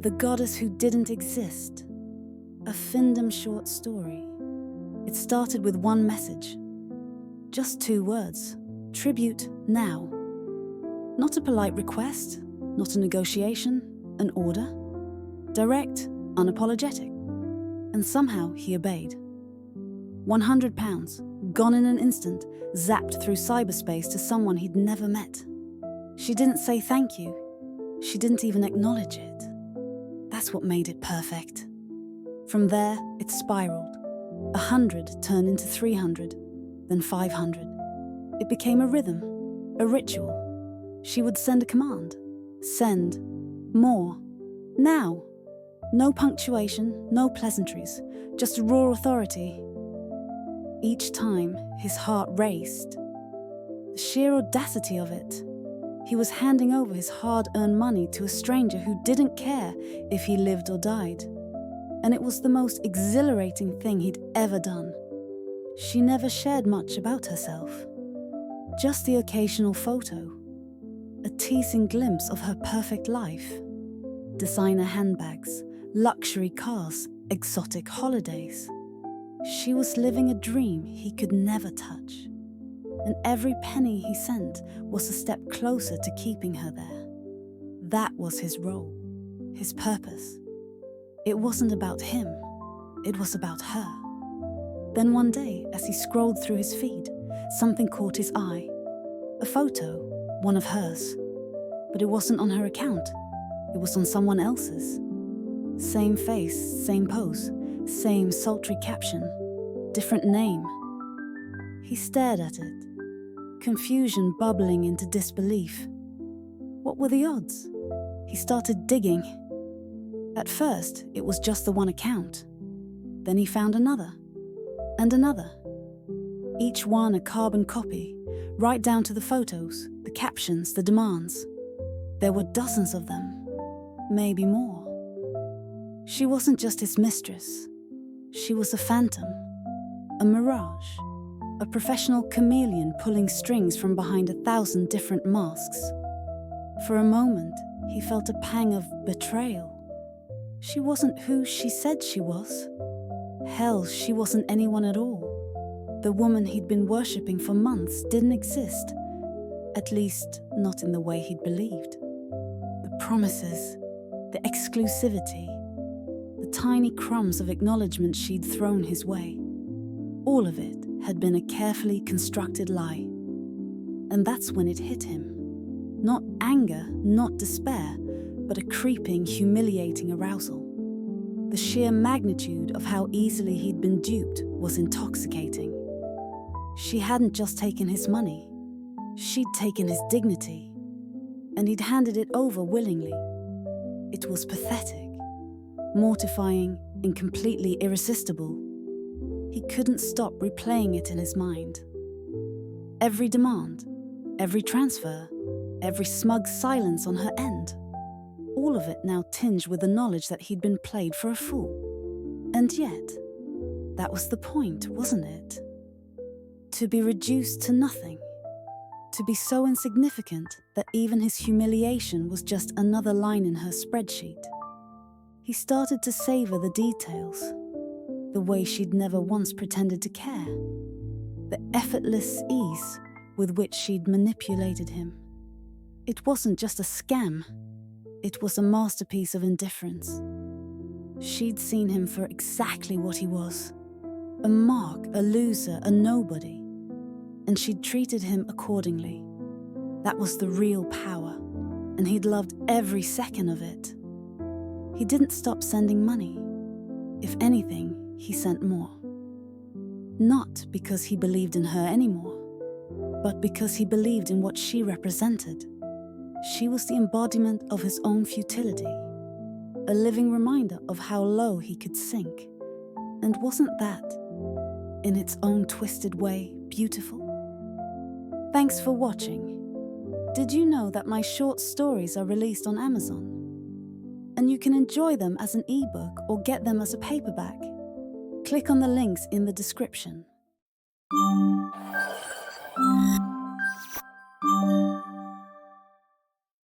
The Goddess Who Didn't Exist. A Findom short story. It started with one message. Just 2 words. Tribute now. Not a polite request, not a negotiation, an order. Direct, unapologetic. And somehow he obeyed. £100, gone in an instant, zapped through cyberspace to someone he'd never met. She didn't say thank you. She didn't even acknowledge it. That's what made it perfect. From there, it spiraled. 100 turned into 300, then 500. It became a rhythm, a ritual. She would send a command. Send. More. Now. No punctuation, no pleasantries, just raw authority. Each time, his heart raced. The sheer audacity of it. He was handing over his hard-earned money to a stranger who didn't care if he lived or died. And it was the most exhilarating thing he'd ever done. She never shared much about herself. Just the occasional photo. A teasing glimpse of her perfect life. Designer handbags, luxury cars, exotic holidays. She was living a dream he could never touch. And every penny he sent was a step closer to keeping her there. That was his role, his purpose. It wasn't about him, it was about her. Then one day, as he scrolled through his feed, something caught his eye. A photo, one of hers. But it wasn't on her account, it was on someone else's. Same face, same pose, same sultry caption, different name. He stared at it, confusion bubbling into disbelief. What were the odds? He started digging. At first, it was just the one account. Then he found another, and another. Each one a carbon copy, right down to the photos, the captions, the demands. There were dozens of them, maybe more. She wasn't just his mistress. She was a phantom, a mirage, a professional chameleon pulling strings from behind 1,000 different masks. For a moment, he felt a pang of betrayal. She wasn't who she said she was. Hell, she wasn't anyone at all. The woman he'd been worshipping for months didn't exist, at least not in the way he'd believed. The promises, the exclusivity, the tiny crumbs of acknowledgement she'd thrown his way, all of it had been a carefully constructed lie. And that's when it hit him. Not anger, not despair, but a creeping, humiliating arousal. The sheer magnitude of how easily he'd been duped was intoxicating. She hadn't just taken his money, she'd taken his dignity, and he'd handed it over willingly. It was pathetic, mortifying, and completely irresistible. He couldn't stop replaying it in his mind. Every demand, every transfer, every smug silence on her end, all of it now tinged with the knowledge that he'd been played for a fool. And yet, that was the point, wasn't it? To be reduced to nothing. To be so insignificant that even his humiliation was just another line in her spreadsheet. He started to savor the details, the way she'd never once pretended to care, the effortless ease with which she'd manipulated him. It wasn't just a scam, it was a masterpiece of indifference. She'd seen him for exactly what he was, a mark, a loser, a nobody, and she'd treated him accordingly. That was the real power, and he'd loved every second of it. He didn't stop sending money. If anything, he sent more. Not because he believed in her anymore, but because he believed in what she represented. She was the embodiment of his own futility, a living reminder of how low he could sink. And wasn't that, in its own twisted way, beautiful? Thanks for watching. Did you know that my short stories are released on Amazon? And you can enjoy them as an ebook or get them as a paperback. Click on the links in the description.